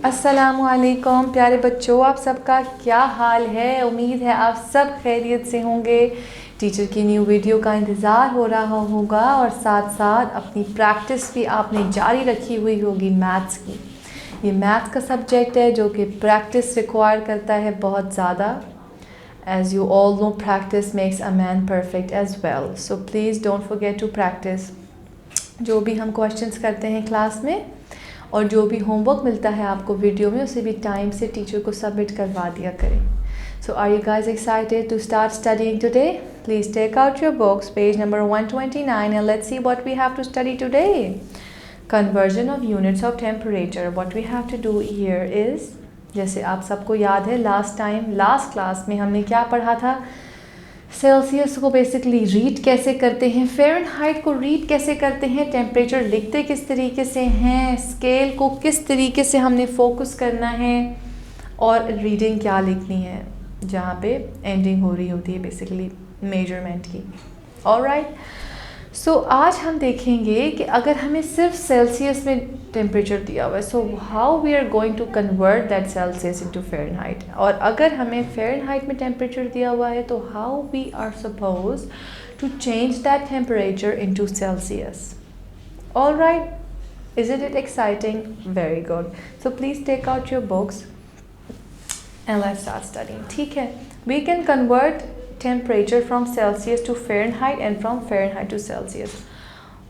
अस्सलामुअलैकुम प्यारे बच्चों, आप सबका क्या हाल है। उम्मीद है आप सब खैरियत से होंगे। टीचर की न्यू वीडियो का इंतज़ार हो रहा होगा और साथ साथ अपनी प्रैक्टिस भी आपने जारी रखी हुई होगी मैथ्स की। ये मैथ्स का सब्जेक्ट है जो कि प्रैक्टिस रिक्वायर करता है बहुत ज़्यादा। As you all know, practice makes a man perfect as well. So please don't forget to practice. जो भी हम क्वेश्चंस करते हैं क्लास में और जो भी होमवर्क मिलता है आपको वीडियो में, उसे भी टाइम से टीचर को सबमिट करवा दिया करें। So are you guys excited to start studying today? Please take out your books, page number 129, and let's see what we have to study today. Conversion of units of temperature. What we have to do here is, जैसे आप सबको याद है last class में हमने क्या पढ़ा था। सेल्सियस को बेसिकली रीड कैसे करते हैं, फ़ारेनहाइट को रीड कैसे करते हैं, टेम्परेचर लिखते किस तरीके से हैं, स्केल को किस तरीके से हमने फोकस करना है और रीडिंग क्या लिखनी है जहाँ पे एंडिंग हो रही होती है बेसिकली मेजरमेंट की। ऑलराइट, सो आज हम देखेंगे कि अगर हमें सिर्फ सेल्सियस में टेम्परेचर दिया हुआ है, so how we are going to convert that Celsius into Fahrenheit. और अगर हमें फ़ारेनहाइट में टेम्परेचर दिया हुआ है तो how we are suppose to change that temperature into Celsius. Alright, is it exciting? Very good. So please take out your books and let's start studying. ठीक है, we can convert temperature from Celsius to Fahrenheit and from Fahrenheit to Celsius.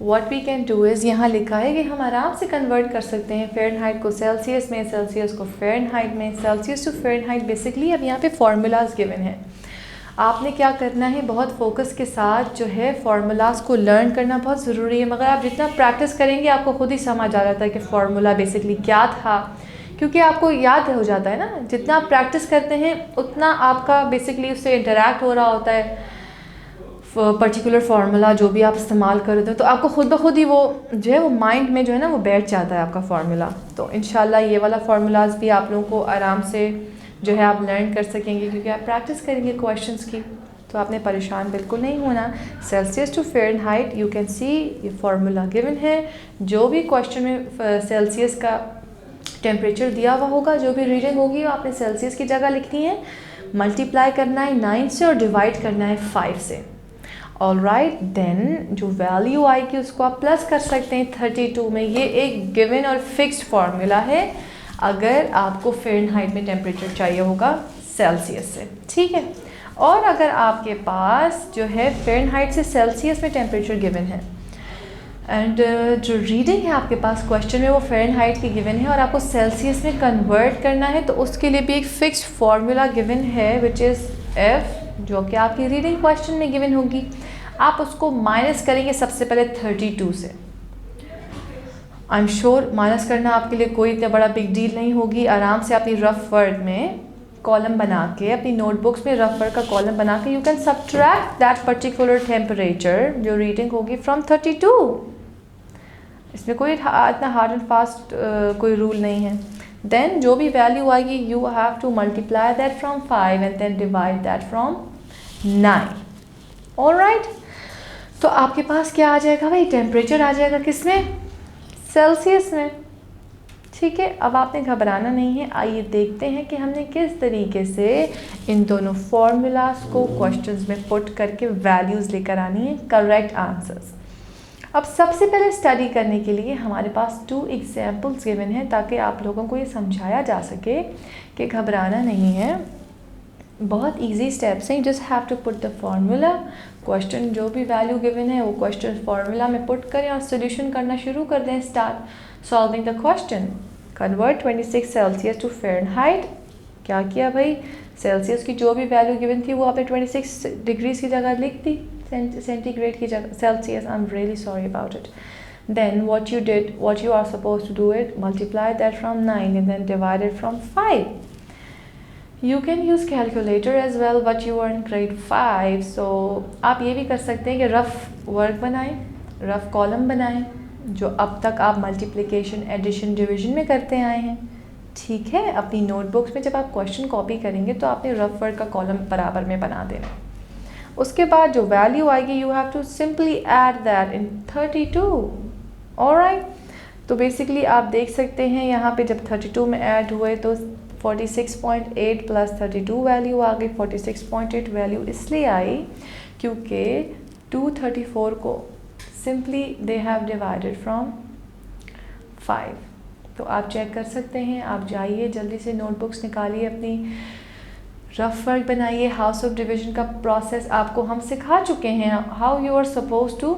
What we can do is, यहाँ लिखा है कि हम आराम से convert कर सकते हैं Fahrenheit को Celsius में, Celsius को Fahrenheit में, Celsius to Fahrenheit। बेसिकली अब यहाँ पे formulas given हैं। आपने क्या करना है, बहुत फोकस के साथ जो है फार्मूलाज को लर्न करना बहुत ज़रूरी है। मगर आप जितना प्रैक्टिस करेंगे आपको खुद ही समझ आ जाता है कि फार्मूला बेसिकली क्या था, क्योंकि आपको याद हो जाता है ना। जितना आप प्रैक्टिस करते हैं उतना आपका बेसिकली उससे इंटरेक्ट हो रहा होता है पर्टिकुलर फार्मूला जो भी आप इस्तेमाल कर रहे हो, तो आपको खुद ब खुद ही वो जो है वो माइंड में जो है ना वो बैठ जाता है आपका फार्मूला। तो इंशाल्लाह ये वाला फार्मूलाज भी आप लोगों को आराम से जो है आप लर्न कर सकेंगे, क्योंकि आप प्रैक्टिस करेंगे क्वेश्चंस की। तो आपने परेशान बिल्कुल नहीं होना। Celsius to Fahrenheit, you can see ये फार्मूला गिवन है। जो भी क्वेश्चन में सेल्सियस का टेम्परेचर दिया हुआ होगा, जो भी रीडिंग होगी वो आपने सेल्सियस की जगह लिखनी है, मल्टीप्लाई करना है 9 से और डिवाइड करना है 5 से। ऑलराइट, देन जो वैल्यू आएगी उसको आप प्लस कर सकते हैं 32 में। ये एक गिवन और फिक्स्ड फार्मूला है अगर आपको फ़ारेनहाइट में टेम्परेचर चाहिए होगा सेल्सियस से, ठीक है। और अगर आपके पास जो है फ़ारेनहाइट से सेल्सियस में टेम्परेचर गिवन है एंड जो रीडिंग है आपके पास क्वेश्चन में वो फ़ारेनहाइट की गिवन है और आपको सेल्सियस में कन्वर्ट करना है, तो उसके लिए भी एक फ़िक्स्ड फार्मूला गिवन है विच इज़ F, जो कि आपकी रीडिंग क्वेश्चन में गिवन होगी। आप उसको माइनस करेंगे सबसे पहले 32 से। आई एम श्योर माइनस करना आपके लिए कोई इतना बड़ा बिग डील नहीं होगी। आराम से अपनी रफ वर्ड में कॉलम बना के, अपनी नोटबुक्स में रफ वर्ड का कॉलम बना के you can subtract that particular temperature जो रीडिंग होगी फ्रॉम 32। इसमें कोई इतना हार्ड एंड फास्ट कोई रूल नहीं है। देन जो भी वैल्यू आएगी you have to multiply that from 5 and then divide that from 9। Alright, तो आपके पास क्या आ जाएगा भाई, टेम्परेचर आ जाएगा किसमें, सेल्सियस में। ठीक है, अब आपने घबराना नहीं है। आइए देखते हैं कि हमने किस तरीके से इन दोनों फार्मूलाज को क्वेश्चंस में पुट करके वैल्यूज़ लेकर आनी है, करेक्ट आंसर्स। अब सबसे पहले स्टडी करने के लिए हमारे पास 2 एग्जाम्पल्स गिवन हैं ताकि आप लोगों को ये समझाया जा सके कि घबराना नहीं है। बहुत इजी स्टेप्स हैं, just have to put the formula. Question जो भी वैल्यू गिवन है वो क्वेश्चन फार्मूला में पुट करें और सोल्यूशन करना शुरू कर दें। Start solving the question. Convert 26 Celsius to Fahrenheit. क्या किया भाई, सेल्सियस की जो भी वैल्यू गिवन थी वो आपने 26 डिग्रीज की जगह लिख दी, सेंटीग्रेड की जगह Celsius. I am really sorry about it. Then what you are supposed to do it, multiply that from 9 and then divide it from 5. You can use calculator as well, but you are in grade 5, so आप ये भी कर सकते हैं कि rough work बनाएं, rough column बनाएं, जो अब तक आप मल्टीप्लिकेशन, एडिशन, डिवीजन में करते आए हैं। ठीक है, अपनी नोटबुक्स में जब आप क्वेश्चन कॉपी करेंगे तो आपने रफ वर्क का कॉलम बराबर में बना देना। उसके बाद जो वैल्यू आएगी you have to simply add that in 32। Alright, तो बेसिकली आप देख सकते हैं यहाँ पे जब 32 में ऐड हुए तो 46.8 प्लस 32 वैल्यू आ गई। 46.8 वैल्यू इसलिए आई क्योंकि 234 को simply they have divided from 5। तो आप चेक कर सकते हैं, आप जाइए जल्दी से नोटबुक्स निकालिए, अपनी रफ वर्क बनाइए। हाउस ऑफ डिवीजन का प्रोसेस आपको हम सिखा चुके हैं, how you are suppose to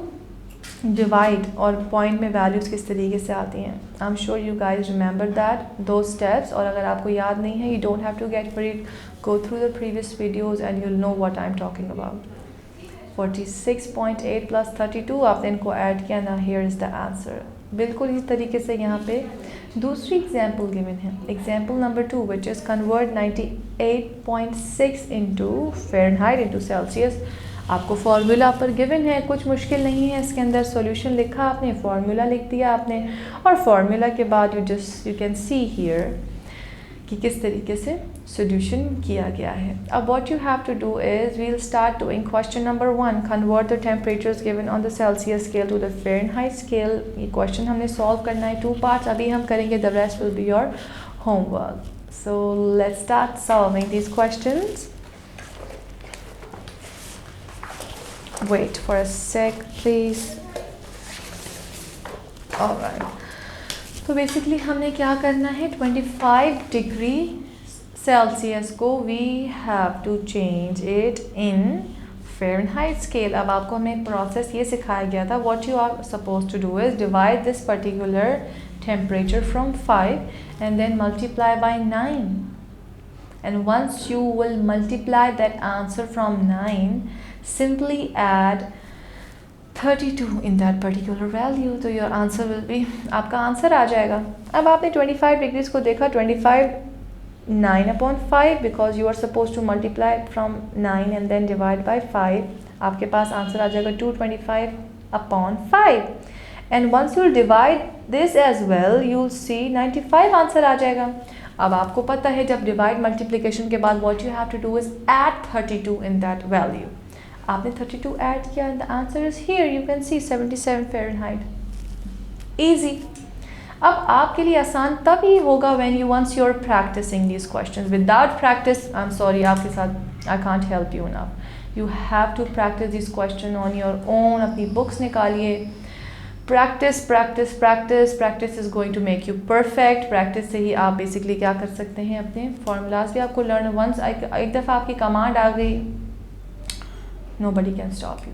divide और पॉइंट में वैल्यूज़ किस तरीके से आती हैं। I am sure you guys remember that दो स्टेप्स, और अगर आपको याद नहीं है, you don't have to get worried, go through the previous videos and you'll know what I am talking about. 46.8 plus 32 आपने इनको ऐड किया ना, हियर इज़ द आंसर। बिल्कुल इस तरीके से यहाँ पे दूसरी एग्जाम्पल गिवन है, example number 2, which is convert 98.6 into Fahrenheit into Celsius. आपको फार्मूला पर गिवन है, कुछ मुश्किल नहीं है इसके अंदर। सॉल्यूशन लिखा आपने, फार्मूला लिख दिया आपने, और फार्मूला के बाद यू कैन सी हियर कि किस तरीके से सॉल्यूशन किया गया है। अब what you have to do is we will start doing question number 1, convert the temperatures given on the Celsius scale to the Fahrenheit scale. ये क्वेश्चन हमने सॉल्व करना है 2 पार्ट्स, अभी हम करेंगे, the rest will be your homework. So let's start solving these questions. Wait for a sec please. Alright. तो basically हमने क्या करना है, 25 डिग्री सेल्सियस को we have to change it in Fahrenheit scale. अब आपको हमें प्रोसेस ये सिखाया गया था, what you are suppose to do is divide this particular temperature from 5 and then multiply by 9, and once you will multiply that answer from 9, simply add 32 in that particular value, तो your answer will be, आपका answer आ जाएगा। अब आपने 25 degrees को देखा, 25 9/5 because you are supposed to multiply from 9 and then divide by 5, आपके पास answer आ जाएगा 225/5, and once you divide this as well you'll see 95 answer आ जाएगा। अब आपको पता है जब डिवाइड मल्टीप्लिकेशन के बाद what you have to do is add 32 in that value. आपने 32 ऐड किया and the answer is here, you can C 77 Fahrenheit. Easy. अब आपके लिए आसान तभी होगा when you once you are practising these questions. Without practice I am sorry, आपके साथ I can't help you enough. You have to practice this question on your own. अपनी books निकालिए, practice practice practice practice is going to make you perfect. Practice से ही आप basically क्या कर सकते हैं, अपने फार्मूलाज भी आपको लर्न, वंस एक दफ़ा आपकी कमांड आ गई, nobody can stop you.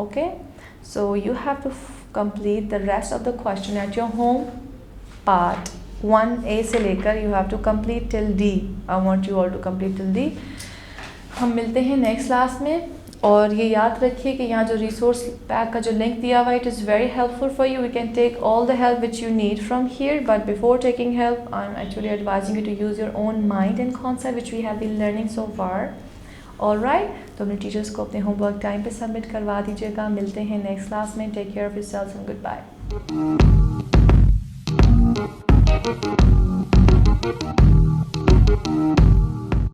Okay, so you have to complete the rest of the question at your home. Part 1A से लेकर you have to complete till D. I want you all to complete till D. हम मिलते हैं next class में, और ये याद रखिए कि यहाँ जो रिसोर्स पैक का जो लिंक दिया हुआ है, it is very helpful for you. We can take all the help which you need from here, but before taking help I am actually advising you to use your own mind and concept which we have been learning so far. Alright, तो अपने teachers को अपने homework time पे submit करवा दीजिएगा। मिलते हैं next class में। Take care of yourselves and good bye.